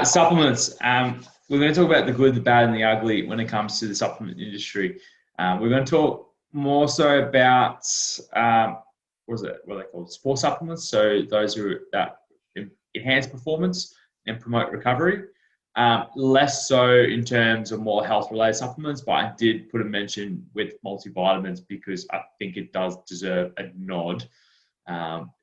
Supplements. We're going to talk about the good, the bad, and the ugly when it comes to the supplement industry. We're going to talk more so about what are they called? Sport supplements. So those that enhance performance and promote recovery. Less so in terms of more health-related supplements, but I did put a mention with multivitamins because I think it does deserve a nod.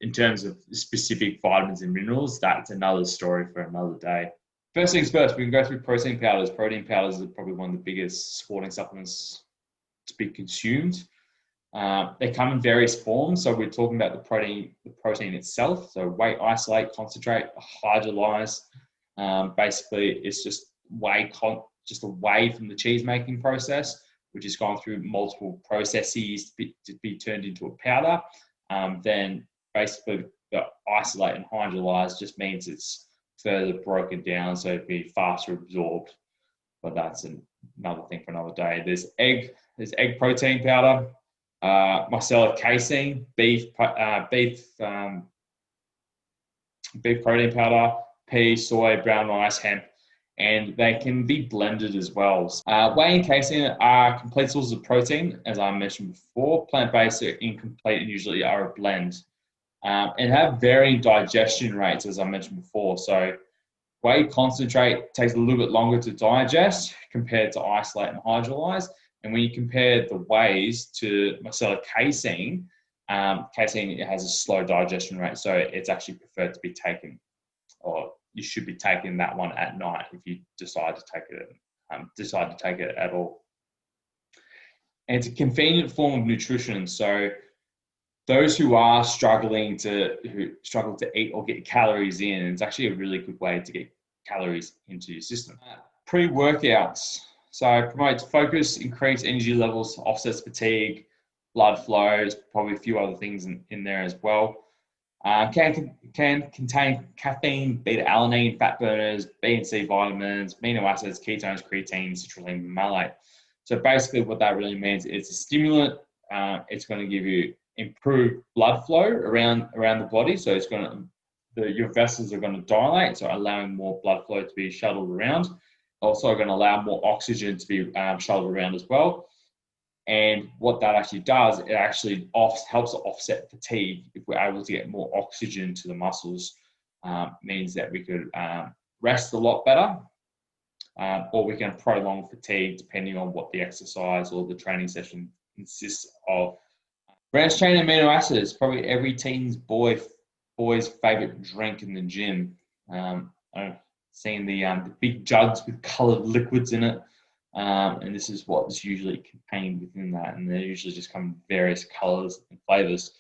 In terms of specific vitamins and minerals, that's another story for another day. First things first, we can go through protein powders. Protein powders are probably one of the biggest sporting supplements to be consumed. They come in various forms. So we're talking about the protein itself. So whey isolate, concentrate, hydrolyze. Basically, it's just whey from the cheese making process, which has gone through multiple processes to be turned into a powder. Then basically the isolate and hydrolyze just means it's further broken down so it'd be faster absorbed. But that's another thing for another day. There's egg protein powder, micellar casein, beef protein powder, pea, soy, brown rice, hemp, and they can be blended as well. Whey and casein are complete sources of protein, as I mentioned before. Plant-based are incomplete and usually are a blend. And have varying digestion rates, as I mentioned before. So whey concentrate takes a little bit longer to digest compared to isolate and hydrolyze. And when you compare the wheys to micellar casein, casein has a slow digestion rate. So it's actually preferred to be taken, or you should be taking that one at night if you decide to take it at all. And it's a convenient form of nutrition. So those who struggle to eat or get calories in, it's actually a really good way to get calories into your system. Pre-workouts. So promotes focus, increase energy levels, offsets fatigue, blood flows, probably a few other things in there as well. Can contain caffeine, beta-alanine, fat burners, B and C vitamins, amino acids, ketones, creatine, citrulline, malate. So basically what that really means is it's a stimulant. It's going to give you improved blood flow around the body. So it's your vessels are going to dilate, so allowing more blood flow to be shuttled around. Also going to allow more oxygen to be shuttled around as well. And what that actually does, it actually helps to offset fatigue. If we're able to get more oxygen to the muscles, means that we could rest a lot better, or we can prolong fatigue depending on what the exercise or the training session consists of. Branched chain amino acids, probably every teen's boy's favorite drink in the gym. I've seen the big jugs with colored liquids in it. And this is what is usually contained within that. And they usually just come in various colors and flavors.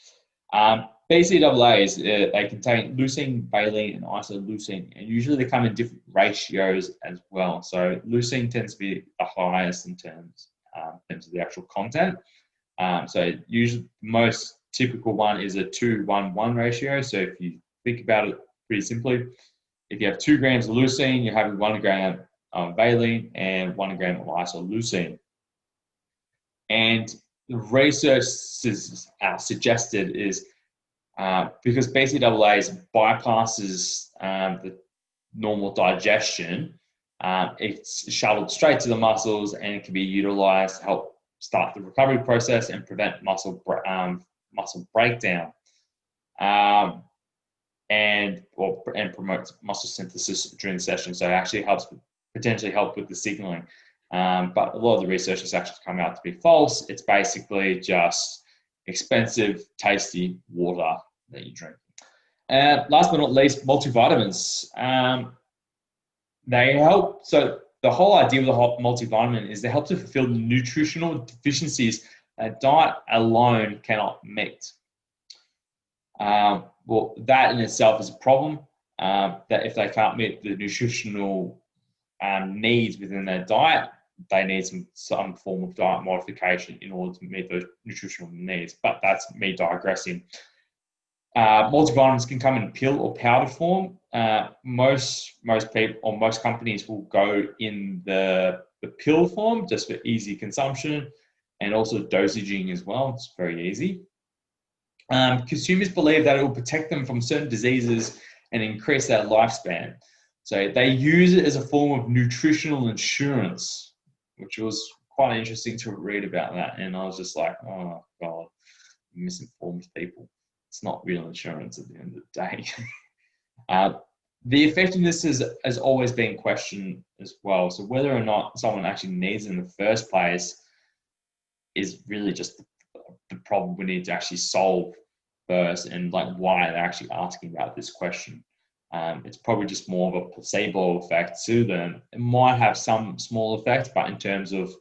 BCAAs, they contain leucine, valine, and isoleucine. And usually they come in different ratios as well. So leucine tends to be the highest in terms of the actual content. So usually the most typical one is a 2-1-1 ratio. So if you think about it pretty simply, if you have 2 grams of leucine, you're having 1 gram of valine and 1 gram of isoleucine. And the research suggested is because BCAAs bypasses the normal digestion, it's shuttled straight to the muscles and it can be utilized to help start the recovery process and prevent muscle breakdown, and promotes muscle synthesis during the session. So it actually potentially help with the signaling. But a lot of the research has actually come out to be false. It's basically just expensive, tasty water that you drink. Last but not least, multivitamins. They help. So the whole idea of the multivitamin is they help to fulfill the nutritional deficiencies that diet alone cannot meet. Well, that in itself is a problem. That if they can't meet the nutritional needs within their diet, they need some form of diet modification in order to meet those nutritional needs. But that's me digressing. Multivitamins can come in pill or powder form. Most people or most companies will go in the pill form just for easy consumption and also dosaging as well. It's very easy. Consumers believe that it will protect them from certain diseases and increase their lifespan. So they use it as a form of nutritional insurance, which was quite interesting to read about that. And I was just like, oh God, misinformed people. It's not real insurance at the end of the day. The effectiveness has always been questioned as well. So whether or not someone actually needs it in the first place is really just the problem we need to actually solve first, and like why they're actually asking about this question. It's probably just more of a placebo effect to them. It might have some small effect, but in terms of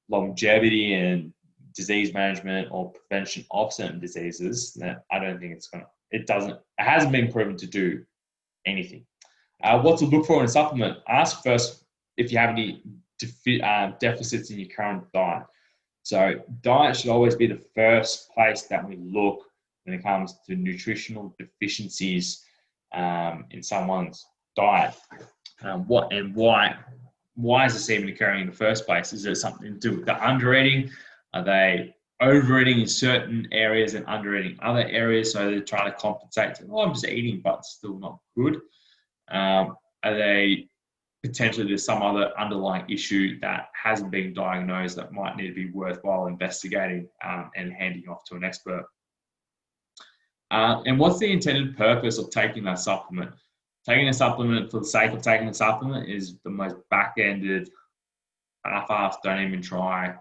longevity and disease management or prevention of certain diseases, that I don't think it hasn't been proven to do anything. What to look for in a supplement? Ask first if you have any deficits in your current diet. So diet should always be the first place that we look when it comes to nutritional deficiencies in someone's diet. What and why? Why is this even occurring in the first place? Is it something to do with the undereating? Are they overeating in certain areas and undereating other areas? So they're trying to compensate. I'm just eating, but still not good. Are they potentially there's some other underlying issue that hasn't been diagnosed that might need to be worthwhile investigating and handing off to an expert? And what's the intended purpose of taking that supplement? Taking a supplement for the sake of taking a supplement is the most back-ended, half-assed, don't even try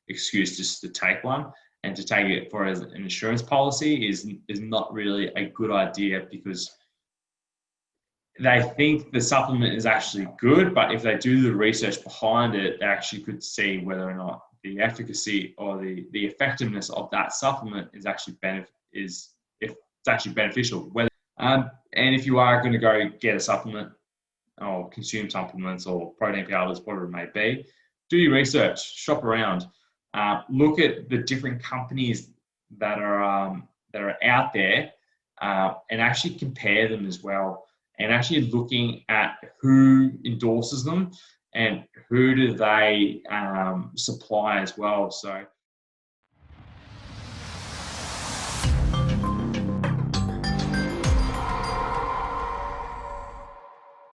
excuse just to take one. And to take it for as an insurance policy is not really a good idea, because they think the supplement is actually good, but if they do the research behind it, they actually could see whether or not the efficacy or the effectiveness of that supplement is actually beneficial. And if you are going to go get a supplement or consume supplements or protein powders, whatever it may be, do your research, shop around, look at the different companies that are out there, and actually compare them as well, and actually looking at who endorses them and who do they supply as well. So